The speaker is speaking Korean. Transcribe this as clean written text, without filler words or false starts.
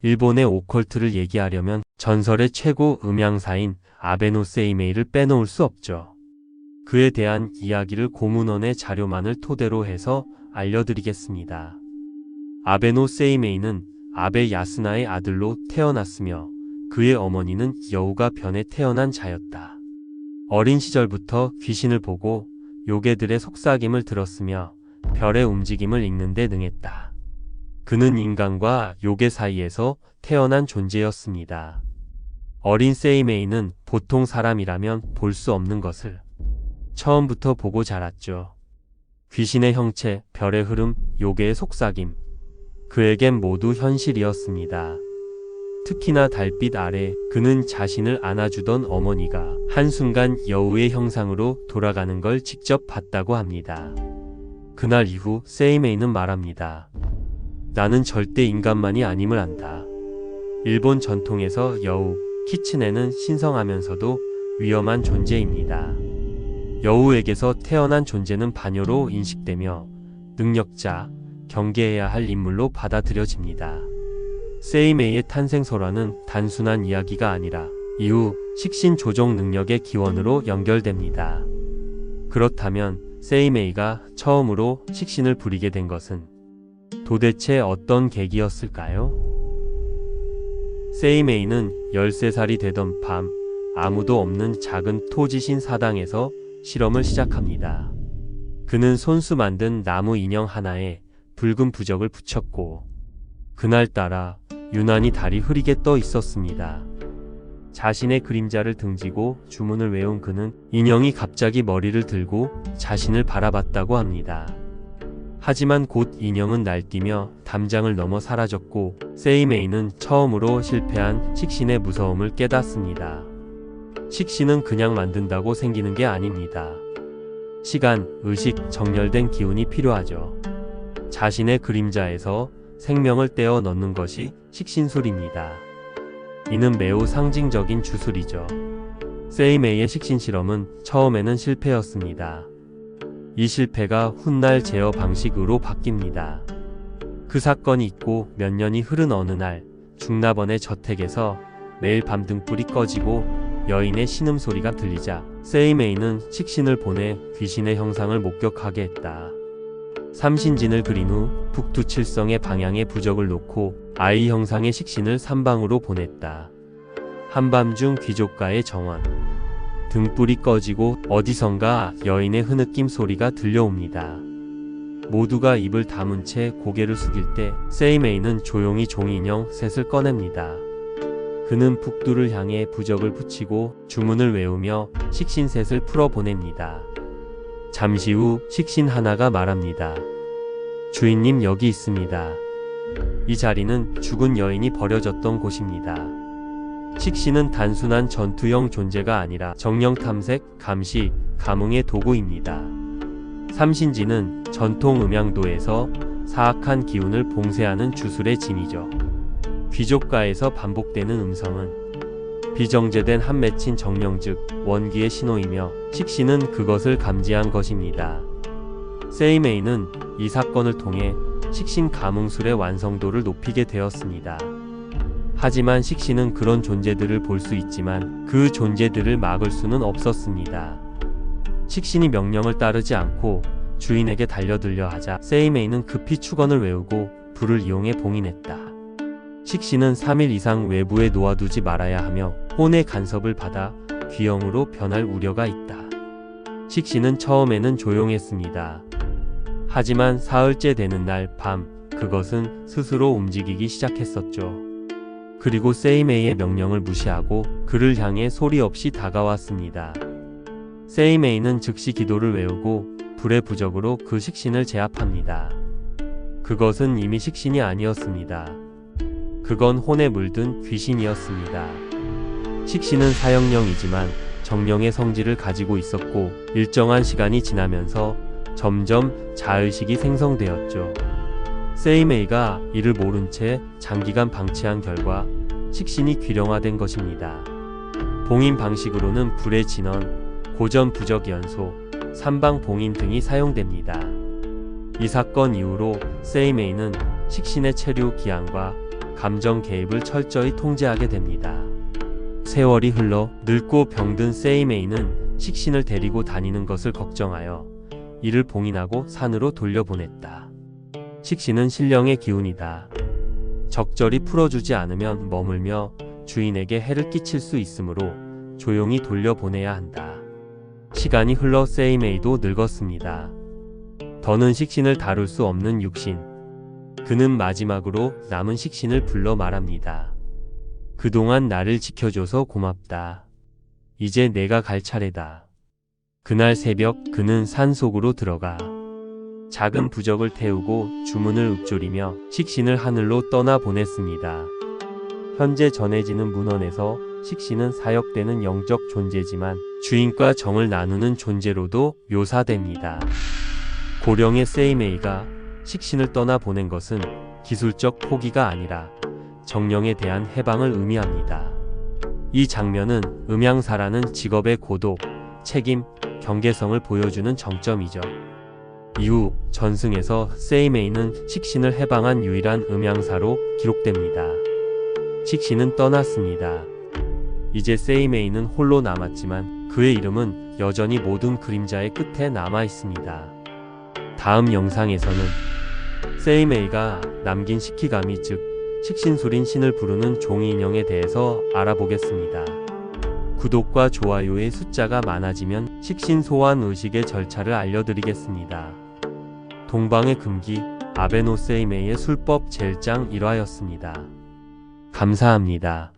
일본의 오컬트를 얘기하려면 전설의 최고 음향사인 아베노 세이메이를 빼놓을 수 없죠. 그에 대한 이야기를 고문원의 자료만을 토대로 해서 알려드리겠습니다. 아베노 세이메이는 아베 야스나의 아들로 태어났으며 그의 어머니는 여우가 변에 태어난 자였다. 어린 시절부터 귀신을 보고 요괴들의 속삭임을 들었으며 별의 움직임을 읽는 데 능했다. 그는 인간과 요괴 사이에서 태어난 존재였습니다. 어린 세이메이는 보통 사람이라면 볼 수 없는 것을 처음부터 보고 자랐죠. 귀신의 형체, 별의 흐름, 요괴의 속삭임. 그에겐 모두 현실이었습니다. 특히나 달빛 아래 그는 자신을 안아주던 어머니가 한순간 여우의 형상으로 돌아가는 걸 직접 봤다고 합니다. 그날 이후 세이메이는 말합니다. 나는 절대 인간만이 아님을 안다. 일본 전통에서 여우, 키츠네는 신성하면서도 위험한 존재입니다. 여우에게서 태어난 존재는 반여로 인식되며 능력자, 경계해야 할 인물로 받아들여집니다. 세이메이의 탄생설화는 단순한 이야기가 아니라 이후 식신 조종 능력의 기원으로 연결됩니다. 그렇다면 세이메이가 처음으로 식신을 부리게 된 것은 도대체 어떤 계기였을까요? 세이메이는 13살이 되던 밤 아무도 없는 작은 토지신 사당에서 실험을 시작합니다. 그는 손수 만든 나무 인형 하나에 붉은 부적을 붙였고 그날따라 유난히 달이 흐리게 떠 있었습니다. 자신의 그림자를 등지고 주문을 외운 그는 인형이 갑자기 머리를 들고 자신을 바라봤다고 합니다. 하지만 곧 인형은 날뛰며 담장을 넘어 사라졌고 세이메이는 처음으로 실패한 식신의 무서움을 깨닫습니다. 식신은 그냥 만든다고 생기는 게 아닙니다. 시간, 의식, 정렬된 기운이 필요하죠. 자신의 그림자에서 생명을 떼어 넣는 것이 식신술입니다. 이는 매우 상징적인 주술이죠. 세이메이의 식신 실험은 처음에는 실패였습니다. 이 실패가 훗날 제어 방식으로 바뀝니다. 그 사건이 있고 몇 년이 흐른 어느 날 중납원의 저택에서 매일 밤 등불이 꺼지고 여인의 신음소리가 들리자 세이메이는 식신을 보내 귀신의 형상을 목격하게 했다. 삼신진을 그린 후 북두칠성의 방향에 부적을 놓고 아이 형상의 식신을 삼방으로 보냈다. 한밤중 귀족가의 정원. 등불이 꺼지고 어디선가 여인의 흐느낌 소리가 들려옵니다. 모두가 입을 다문 채 고개를 숙일 때 세이메이는 조용히 종이인형 셋을 꺼냅니다. 그는 북두를 향해 부적을 붙이고 주문을 외우며 식신 셋을 풀어보냅니다. 잠시 후 식신 하나가 말합니다. 주인님, 여기 있습니다. 이 자리는 죽은 여인이 버려졌던 곳입니다. 식신은 단순한 전투형 존재가 아니라 정령 탐색, 감시, 감흥의 도구입니다. 삼신지는 전통 음양도에서 사악한 기운을 봉쇄하는 주술의 진이죠. 귀족가에서 반복되는 음성은 비정제된 한 맺힌 정령 즉 원기의 신호이며 식신은 그것을 감지한 것입니다. 세이메이는 이 사건을 통해 식신 감흥술의 완성도를 높이게 되었습니다. 하지만 식신은 그런 존재들을 볼 수 있지만 그 존재들을 막을 수는 없었습니다. 식신이 명령을 따르지 않고 주인에게 달려들려 하자 세이메이는 급히 축원을 외우고 불을 이용해 봉인했다. 식신은 3일 이상 외부에 놓아두지 말아야 하며 혼의 간섭을 받아 귀형으로 변할 우려가 있다. 식신은 처음에는 조용했습니다. 하지만 사흘째 되는 날 밤 그것은 스스로 움직이기 시작했었죠. 그리고 세이메이의 명령을 무시하고 그를 향해 소리 없이 다가왔습니다. 세이메이는 즉시 기도를 외우고 불의 부적으로 그 식신을 제압합니다. 그것은 이미 식신이 아니었습니다. 그건 혼에 물든 귀신이었습니다. 식신은 사형령이지만 정령의 성질을 가지고 있었고 일정한 시간이 지나면서 점점 자의식이 생성되었죠. 세이메이가 이를 모른 채 장기간 방치한 결과 식신이 귀령화된 것입니다. 봉인 방식으로는 불의 진원, 고전 부적 연소, 삼방 봉인 등이 사용됩니다. 이 사건 이후로 세이메이는 식신의 체류 기한과 감정 개입을 철저히 통제하게 됩니다. 세월이 흘러 늙고 병든 세이메이는 식신을 데리고 다니는 것을 걱정하여 이를 봉인하고 산으로 돌려보냈다. 식신은 신령의 기운이다. 적절히 풀어주지 않으면 머물며 주인에게 해를 끼칠 수 있으므로 조용히 돌려보내야 한다. 시간이 흘러 세이메이도 늙었습니다. 더는 식신을 다룰 수 없는 육신. 그는 마지막으로 남은 식신을 불러 말합니다. 그동안 나를 지켜줘서 고맙다. 이제 내가 갈 차례다. 그날 새벽 그는 산 속으로 들어가 작은 부적을 태우고 주문을 읊조리며 식신을 하늘로 떠나 보냈습니다. 현재 전해지는 문헌에서 식신은 사역되는 영적 존재지만 주인과 정을 나누는 존재로도 묘사됩니다. 고령의 세이메이가 식신을 떠나 보낸 것은 기술적 포기가 아니라 정령에 대한 해방을 의미합니다. 이 장면은 음양사라는 직업의 고독, 책임, 경계성을 보여주는 정점이죠. 이후 전승에서 세이메이는 식신을 해방한 유일한 음양사로 기록됩니다. 식신은 떠났습니다. 이제 세이메이는 홀로 남았지만 그의 이름은 여전히 모든 그림자의 끝에 남아 있습니다. 다음 영상에서는 세이메이가 남긴 시키가미 즉 식신술인 신을 부르는 종이 인형에 대해서 알아보겠습니다. 구독과 좋아요의 숫자가 많아지면 식신 소환 의식의 절차를 알려드리겠습니다. 동방의 금기 아베노 세이메이의 술법 제1장 1화였습니다. 감사합니다.